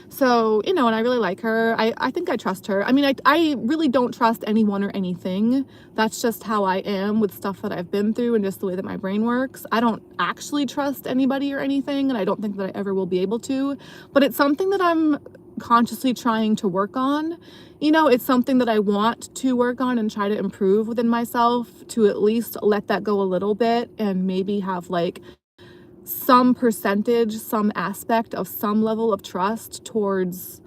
So, you know, and I really like her. I think I trust her. I mean, I really don't trust anyone or anything. That's just how I am with stuff that I've been through and just the way that my brain works. I don't actually trust anybody or anything, and I don't think that I ever will be able to, but it's something that I'm consciously trying to work on. You know, it's something that I want to work on and try to improve within myself, to at least let that go a little bit and maybe have like some percentage, some aspect of some level of trust towards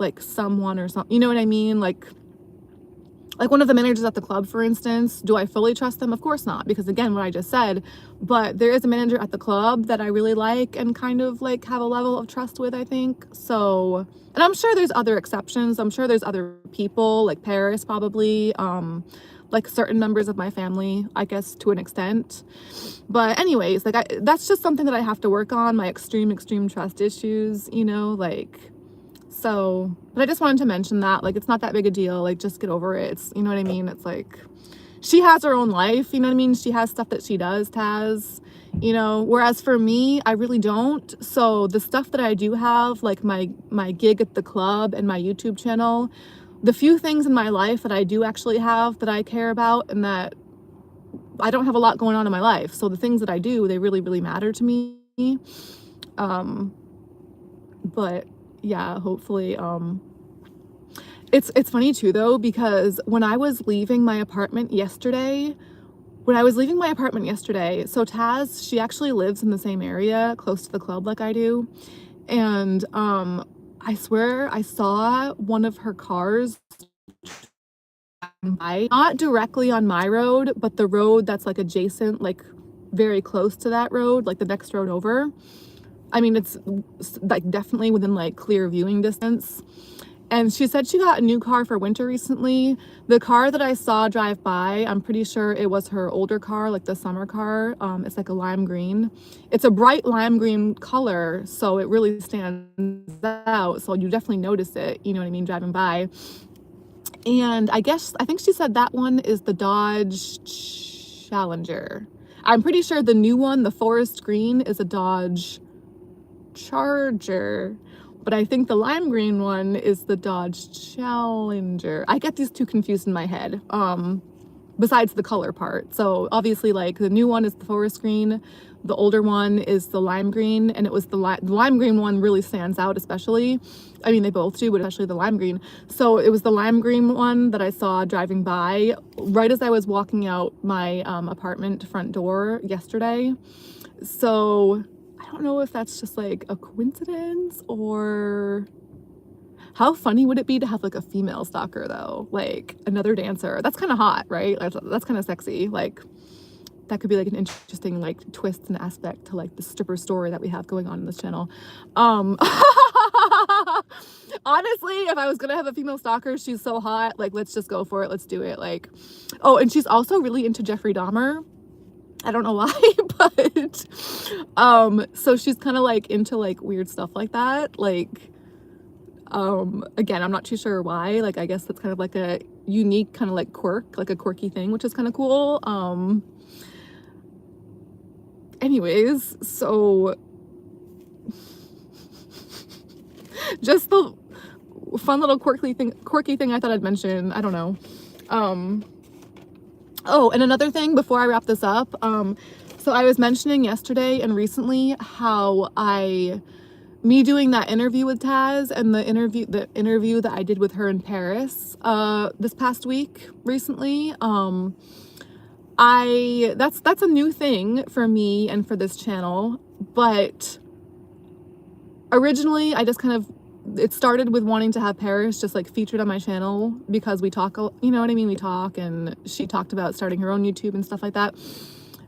like someone or something, you know what I mean? Like one of the managers at the club, for instance, do I fully trust them? Of course not, because again, what I just said, but there is a manager at the club that I really like and kind of like have a level of trust with, I think. So, and I'm sure there's other exceptions. I'm sure there's other people, like Paris probably, like certain members of my family, I guess, to an extent. But anyways, like that's just something that I have to work on, my extreme trust issues, you know, like, so, but I just wanted to mention that, like, it's not that big a deal, like, just get over it. It's, you know what I mean? It's like, she has her own life, you know what I mean? She has stuff that she does, Taz, you know, whereas for me, I really don't. So the stuff that I do have, like my gig at the club and my YouTube channel, the few things in my life that I do actually have that I care about, and that I don't have a lot going on in my life. So the things that I do, they really matter to me. But yeah, hopefully, it's funny too though, because when I was leaving my apartment yesterday, so Taz, she actually lives in the same area, close to the club like I do, and I swear I saw one of her cars by, not directly on my road, but the road that's like adjacent, like very close to that road, like the next road over. I mean, it's like definitely within like clear viewing distance. And she said she got a new car for winter recently. The car that I saw drive by, I'm pretty sure it was her older car, like the summer car. It's like a lime green. It's a bright lime green color, so it really stands out. So you definitely notice it, you know what I mean, driving by. And I think she said that one is the Dodge Challenger. I'm pretty sure the new one, the forest green, is a Dodge Charger, but I think the lime green one is the Dodge Challenger. I get these two confused in my head, besides the color part. So obviously, like, the new one is the forest green, the older one is the lime green, and it was the lime green one really stands out, especially. I mean, they both do, but especially the lime green. So it was the lime green one that I saw driving by right as I was walking out my apartment front door yesterday. So I don't know if that's just like a coincidence, or how funny would it be to have like a female stalker though, like another dancer. That's kind of hot, right? That's kind of sexy. Like that could be like an interesting like twist and aspect to like the stripper story that we have going on in this channel. Honestly, if I was gonna have a female stalker, she's so hot, like let's just go for it, let's do it. Like, oh, and she's also really into Jeffrey Dahmer. I don't know why, but so she's kind of like into like weird stuff like that. Like, again, I'm not too sure why. Like, I guess that's kind of like a unique kind of like quirk, like a quirky thing, which is kind of cool. Anyways, so just the fun little quirky thing I thought I'd mention. I don't know. Oh, and another thing before I wrap this up, so I was mentioning yesterday and recently how me doing that interview with Taz and the interview that I did with her in Paris this past week recently, that's a new thing for me and for this channel. But originally I just kind of, it started with wanting to have Paris just like featured on my channel because we talk, you know what I mean? We talk, and she talked about starting her own YouTube and stuff like that.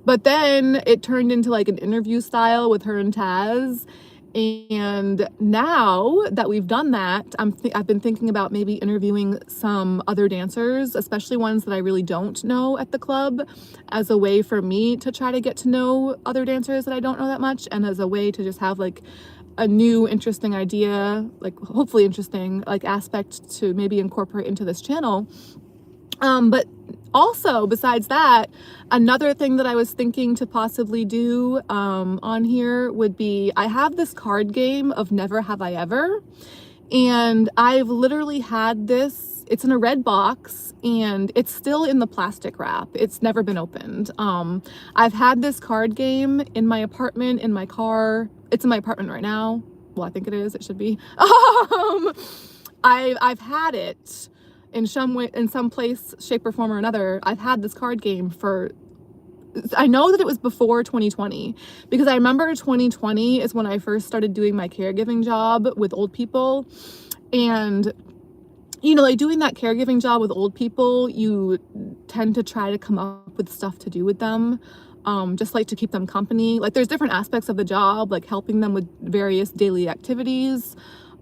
But then it turned into like an interview style with her and Taz. And now that we've done that, I've been thinking about maybe interviewing some other dancers, especially ones that I really don't know at the club, as a way for me to try to get to know other dancers that I don't know that much, and as a way to just have like a new interesting idea, like hopefully interesting like aspect to maybe incorporate into this channel. But also besides that, another thing that I was thinking to possibly do on here would be, I have this card game of Never Have I Ever, and I've literally had this, it's in a red box and it's still in the plastic wrap. It's never been opened. I've had this card game in my apartment, in my car. It's in my apartment right now. Well, I think it is, it should be. I've had it in some way, in some place, shape or form or another. I've had this card game for, I know that it was before 2020, because I remember 2020 is when I first started doing my caregiving job with old people. And, you know, like doing that caregiving job with old people, you tend to try to come up with stuff to do with them, just like to keep them company. Like there's different aspects of the job, like helping them with various daily activities,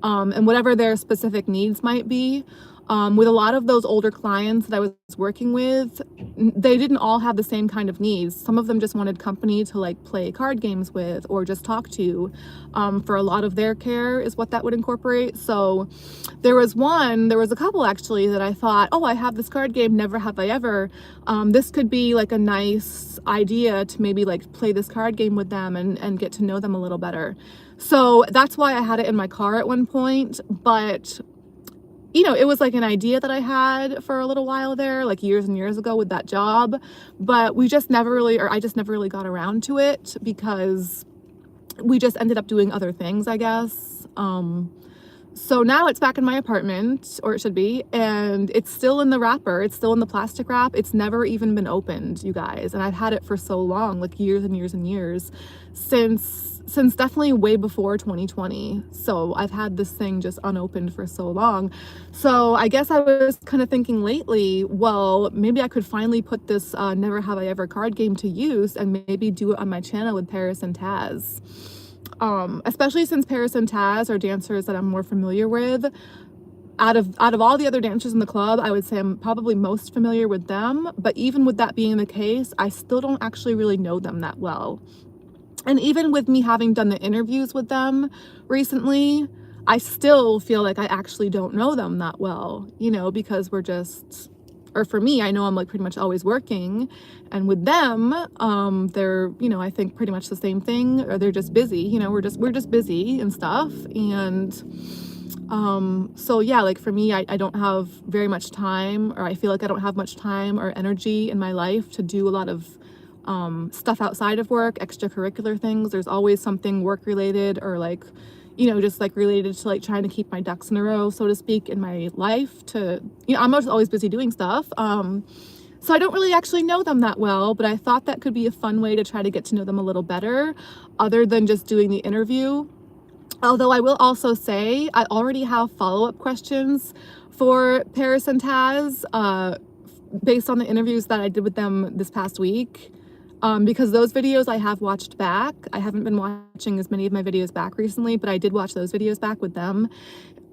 and whatever their specific needs might be. With a lot of those older clients that I was working with, they didn't all have the same kind of needs. Some of them just wanted company to like play card games with or just talk to. For a lot of their care is what that would incorporate. So there was a couple actually that I thought, oh, I have this card game, never have I ever. This could be like a nice idea to maybe like play this card game with them and get to know them a little better. So that's why I had it in my car at one point. But you know, it was like an idea that I had for a little while there, like years and years ago with that job, but I just never really got around to it because we just ended up doing other things, I guess. So now it's back in my apartment, or it should be, and it's still in the wrapper. It's still in the plastic wrap. It's never even been opened, you guys. And I've had it for so long, like years and years and years, since definitely way before 2020. So I've had this thing just unopened for so long. So I guess I was kind of thinking lately, well, maybe I could finally put this Never Have I Ever card game to use and maybe do it on my channel with Paris and Taz. Especially since Paris and Taz are dancers that I'm more familiar with. Out of all the other dancers in the club, I would say I'm probably most familiar with them. But even with that being the case, I still don't actually really know them that well. And even with me having done the interviews with them recently, I still feel like I actually don't know them that well, you know, because or for me, I know I'm like pretty much always working, and with them, they're, you know, I think pretty much the same thing, or they're just busy, you know, we're just busy and stuff. And so yeah, like for me, I don't have very much time, or I feel like I don't have much time or energy in my life to do a lot of stuff outside of work, extracurricular things. There's always something work related, or like, you know, just like related to like trying to keep my ducks in a row, so to speak, in my life. To, you know, I'm always busy doing stuff. So I don't really actually know them that well, but I thought that could be a fun way to try to get to know them a little better, other than just doing the interview. Although I will also say I already have follow-up questions for Paris and Taz, based on the interviews that I did with them this past week. Because those videos I have watched back. I haven't been watching as many of my videos back recently, but I did watch those videos back with them.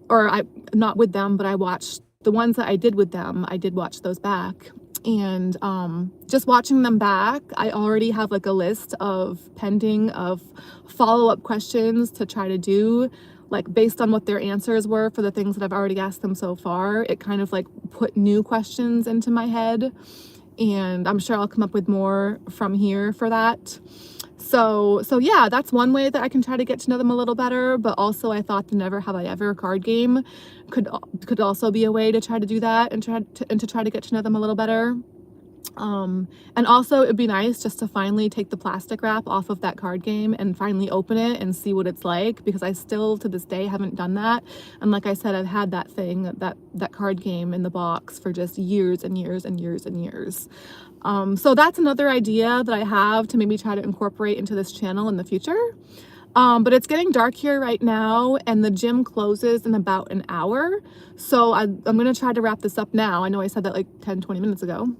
Not with them, but I watched the ones that I did with them. I did watch those back. And just watching them back, I already have like a list of follow-up questions to try to do, like based on what their answers were for the things that I've already asked them so far. It kind of like put new questions into my head, and I'm sure I'll come up with more from here for that. So yeah, that's one way that I can try to get to know them a little better. But also I thought the Never Have I Ever card game could also be a way to try to do that and to try to get to know them a little better. And also it'd be nice just to finally take the plastic wrap off of that card game and finally open it and see what it's like, because I still to this day haven't done that. And like I said, I've had that card game in the box for just years and years and years and years. So that's another idea that I have to maybe try to incorporate into this channel in the future. But it's getting dark here right now, and the gym closes in about an hour. So I'm gonna try to wrap this up now. I know I said that like 10-20 minutes ago.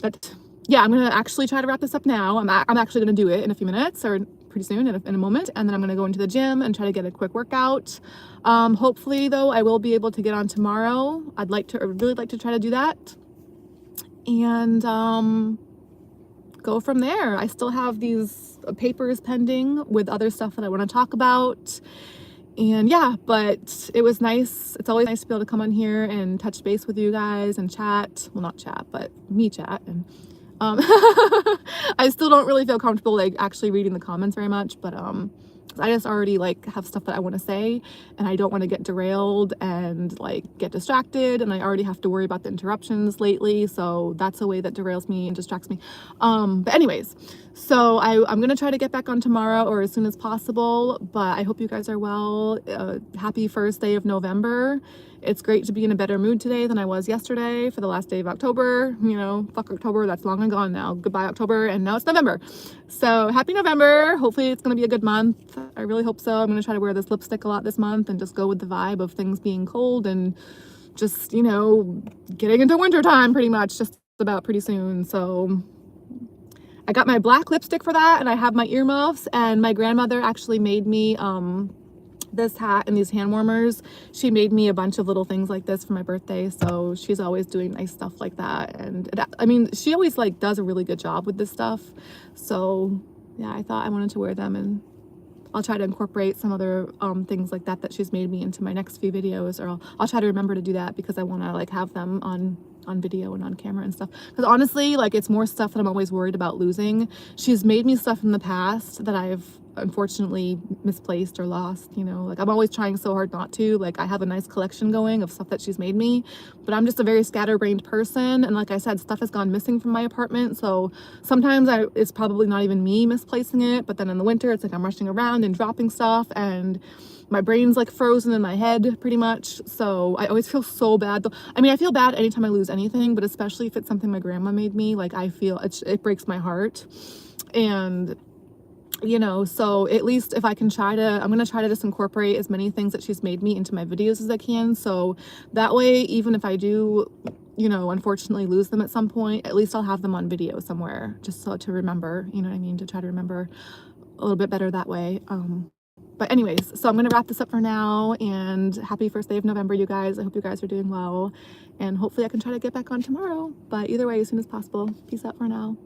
But yeah, I'm gonna actually try to wrap this up now. I'm actually gonna do it in a few minutes, or pretty soon, in a moment, and then I'm gonna go into the gym and try to get a quick workout. Hopefully though, I will be able to get on tomorrow. I'd really like to try to do that, and go from there. I still have these papers pending with other stuff that I want to talk about. And yeah, but it was nice. It's always nice to be able to come on here and touch base with you guys and chat. Well, not chat, but me chat. And I still don't really feel comfortable like actually reading the comments very much, but I just already like have stuff that I want to say, and I don't want to get derailed and like get distracted, and I already have to worry about the interruptions lately, so that's a way that derails me and distracts me. But anyways, So I'm gonna try to get back on tomorrow or as soon as possible, but I hope you guys are well. Happy first day of November. It's great to be in a better mood today than I was yesterday for the last day of October. You know, fuck October, that's long and gone now. Goodbye October, and now it's November. So happy November. Hopefully it's gonna be a good month. I really hope so. I'm gonna try to wear this lipstick a lot this month and just go with the vibe of things being cold and just, you know, getting into winter time pretty much, just about pretty soon. So I got my black lipstick for that, and I have my earmuffs, and my grandmother actually made me this hat and these hand warmers. She made me a bunch of little things like this for my birthday, so she's always doing nice stuff like that. And I mean, she always like does a really good job with this stuff. So yeah, I thought I wanted to wear them, and I'll try to incorporate some other things like that she's made me into my next few videos, or I'll try to remember to do that because I want to like have them on video and on camera and stuff. Because honestly, like, it's more stuff that I'm always worried about losing. She's made me stuff in the past that I've unfortunately misplaced or lost, you know. Like, I'm always trying so hard not to. Like, I have a nice collection going of stuff that she's made me, but I'm just a very scatterbrained person, and like I said, stuff has gone missing from my apartment. So sometimes it's probably not even me misplacing it, but then in the winter it's like I'm rushing around and dropping stuff, and my brain's like frozen in my head pretty much. So I always feel so bad though. I mean, I feel bad anytime I lose anything, but especially if it's something my grandma made me. Like, I feel it breaks my heart. And you know, so at least if I can I'm gonna try to just incorporate as many things that she's made me into my videos as I can, so that way, even if I do, you know, unfortunately lose them at some point, at least I'll have them on video somewhere, just so to remember, you know what I mean, to try to remember a little bit better that way. But anyways, so I'm gonna wrap this up for now, and happy first day of November, you guys. I hope you guys are doing well, and hopefully I can try to get back on tomorrow, but either way, as soon as possible. Peace out for now.